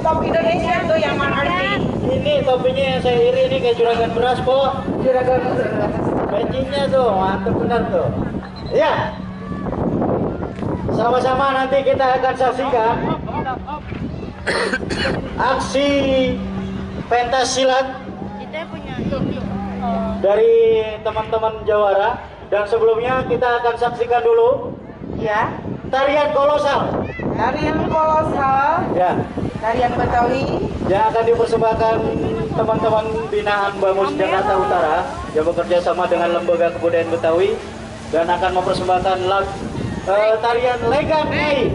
pop Indonesia tuh yang arti. Ini topinya yang saya iri ini kayak juragan beras, Po. Juragan beras. Bencinnya tuh, mantap benar tuh. Ya. Sama-sama nanti kita akan saksikan aksi pentas silat dari teman-teman Jawara. Dan sebelumnya kita akan saksikan dulu Ya. tarian kolosal. Tarian kolosal. Ya. Tarian Betawi. Yang akan dipersembahkan teman-teman binaan Bamus Jakarta Utara yang bekerja sama dengan Lembaga Kebudayaan Betawi dan akan mempersembahkan tarian Legang Nyai.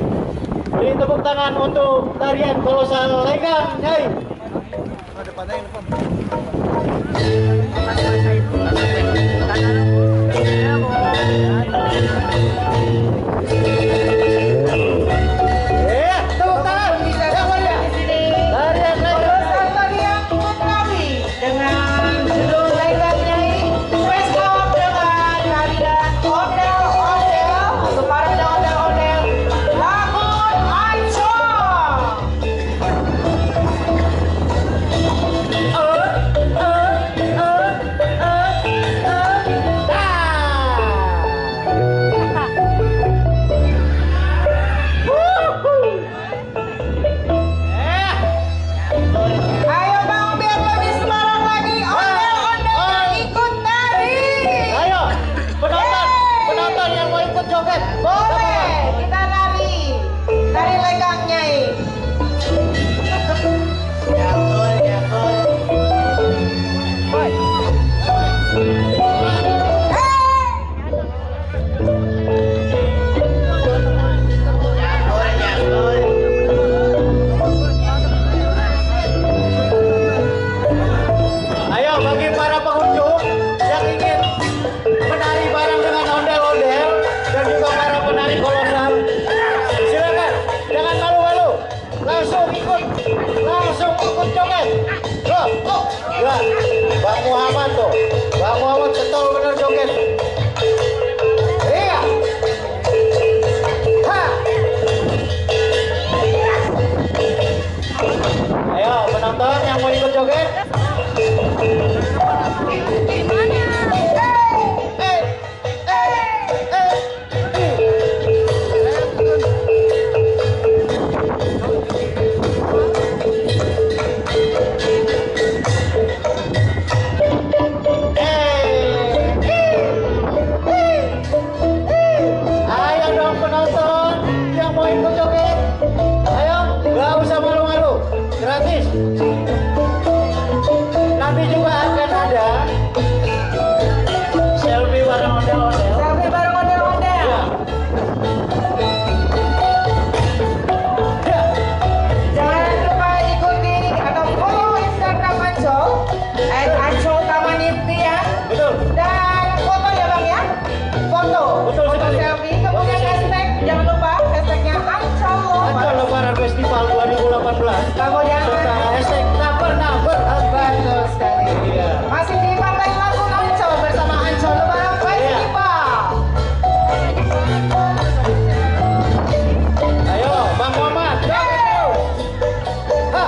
Beri tepuk tangan untuk tarian kolosal Legang Nyai. Bang Muhammad tuh, Bang Muhammad setol bener joget. Iya. Ha. Ayo penonton yang mau ikut joget. Gratis. Nanti juga akan ada selfie bareng ondel-ondel. Selfie bareng ondel-ondel. Ya. Jangan lupa ikuti atau follow Instagram Ancol @ancol_tamanifty ya. Betul. Dan foto ya Bang ya. Foto. Betul Foto sekali. selfie. Kemudian hashtag, jangan lupa hashtagnya Ancol Ancol Lebaran Festival 2018. Kemudian serta hashtag tak pernah berhenti. betul sekali. Iya. Masih di Pantai Lagun Ancol bersama Ancol Lebaran Festival. Ayo Bang Muhammad. Ha.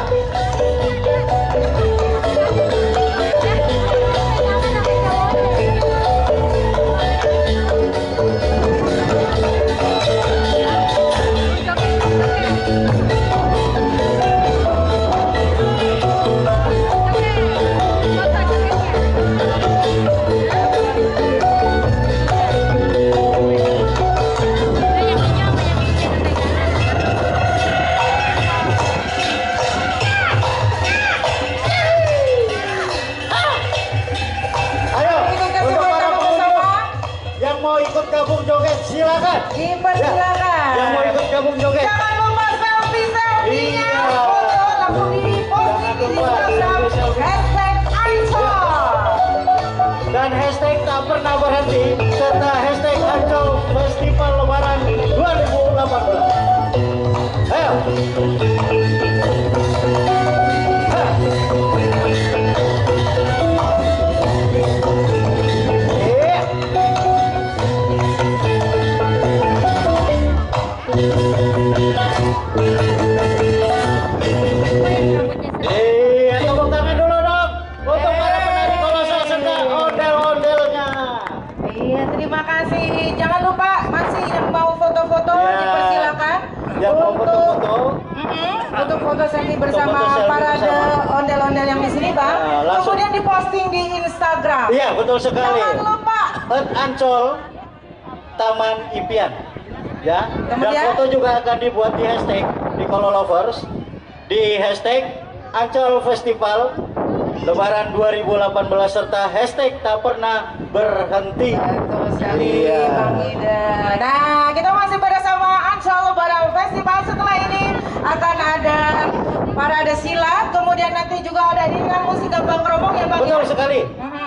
Mau ikut gabung joget silakan. Dipersilakan. Yang mau ikut gabung joget. Jangan lupa selfie-selfie-nya. Iya. Foto langsung di-posting di Instagram #Ancol. Dan hashtag tak pernah berhenti serta hashtag Ancol Festival Lebaran 2018. Ayo. Ha. Iya, tepuk tangan dulu dong untuk para penari kolosal serta ondel-ondelnya. Iya, terima kasih. Jangan lupa masih yang mau foto-foto Iya. dipersilakan. Yang mau foto-foto. Untuk foto selfie bersama Foto selfie parade bersama. ondel-ondel yang di sini, Bang. Nah, langsung. Kemudian diposting di Instagram. Iya, betul sekali. Jangan lupa. Ancol Taman Impian. Ya. Dan Kemudian? foto juga akan dibuat di hashtag di Kolo Lovers, di hashtag Ancol Festival Lebaran 2018 serta hashtag tak pernah berhenti. Betul sekali, Iya. Bang Ida. Nah, kita masih bersama Ancol Lebaran Festival. Setelah ini akan ada parade silat, kemudian nanti juga ada iringan musik gambang kromong ya, Bang. Betul ya? sekali.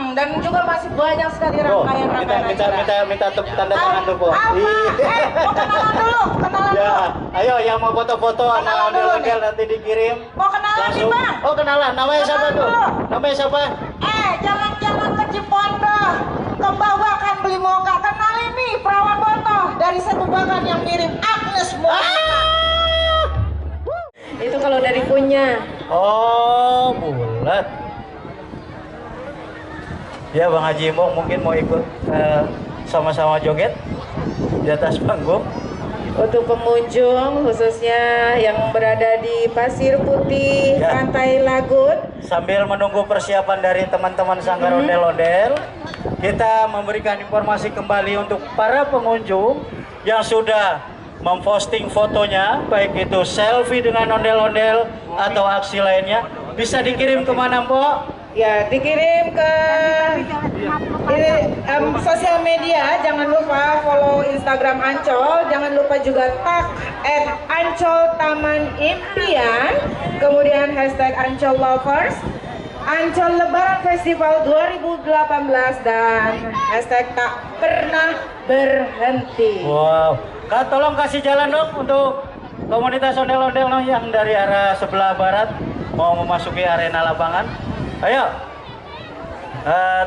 Dan juga masih banyak sekali Tuh, rangkaian-rangkaian minta tanda tangan tuh, Po. Apa? Mau kenalan dulu, kenalan Ya, dulu. ayo yang mau foto-foto sama Kenalan dulu ondel-ondel nih. nanti dikirim. Mau kenalan nih, Bang? Oh, kenalan. Namanya siapa Kenalan tuh? dulu. Namanya siapa? Jangan-jangan ke Cipondo, ke bawah kan beli moka. Kenalin nih, perawan botoh dari Setubakan yang mirip Agnes Monica. Itu kalau dari punya. Oh, bulat. Ya, Bang Haji Imong mungkin mau ikut sama-sama joget di atas panggung. Untuk pengunjung khususnya yang berada di Pasir Putih, Ya. Pantai Lagut. Sambil menunggu persiapan dari teman-teman sanggar ondel-ondel, kita memberikan informasi kembali untuk para pengunjung yang sudah memposting fotonya, baik itu selfie dengan ondel-ondel atau aksi lainnya, bisa dikirim kemana, Mbok? Ya, dikirim ke sosial media. Jangan lupa follow Instagram Ancol. Jangan lupa juga tag @Ancol Taman Impian. Kemudian hashtag Ancol Lovers, Ancol Lebaran Festival 2018 dan hashtag tak pernah berhenti. Wow, Kak, tolong kasih jalan dong untuk komunitas ondel-ondel yang dari arah sebelah barat mau memasuki arena lapangan. Ayo,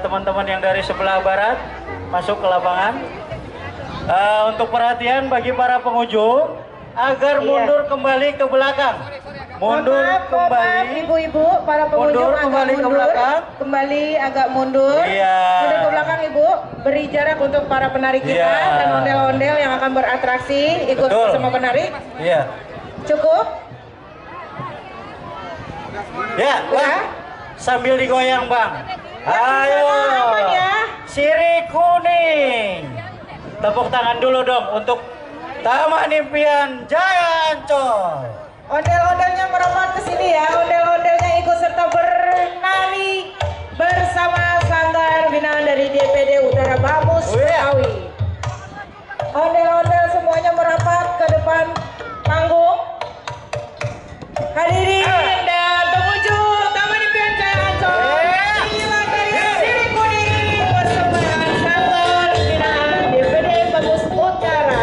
teman-teman yang dari sebelah barat masuk ke lapangan. Untuk perhatian bagi para pengunjung agar Iya. mundur kembali ke belakang. Mundur Mohon maaf, kembali. ibu-ibu, para pengunjung Mundur, agak kembali ke mundur, belakang. kembali agak mundur. Iya. Mundur ke belakang, ibu. Beri jarak untuk para penari kita Iya. dan ondel-ondel yang akan beratraksi ikut Betul. bersama penari. Iya. Cukup? Ya, Udah? Bang. Sambil digoyang, Bang. Ayo. aman ya. Sirih kuning. Tepuk tangan dulu dong untuk Taman Impian Jaya Ancol. Ondel-ondelnya merapat ke sini ya. Ondel-ondelnya ikut serta bernari bersama sanggar binaan dari DPD Utara Bamus Oh, iya. Betawi. Ondel-ondel semuanya merapat ke depan panggung. Hadirin dan pengunjung Taman Impian Jaya Ancol. Inilah dari Sirih Kuning persembahan sanggar binaan DPD Bamus Utara.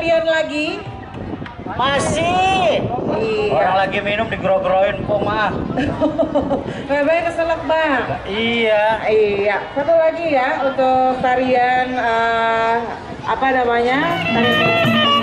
tarian lagi? Masih. Iya. Orang lagi minum digero-geroin kok mah. Bebe keselak bang. Iya. Iya. Satu lagi ya untuk tarian apa namanya? Tarian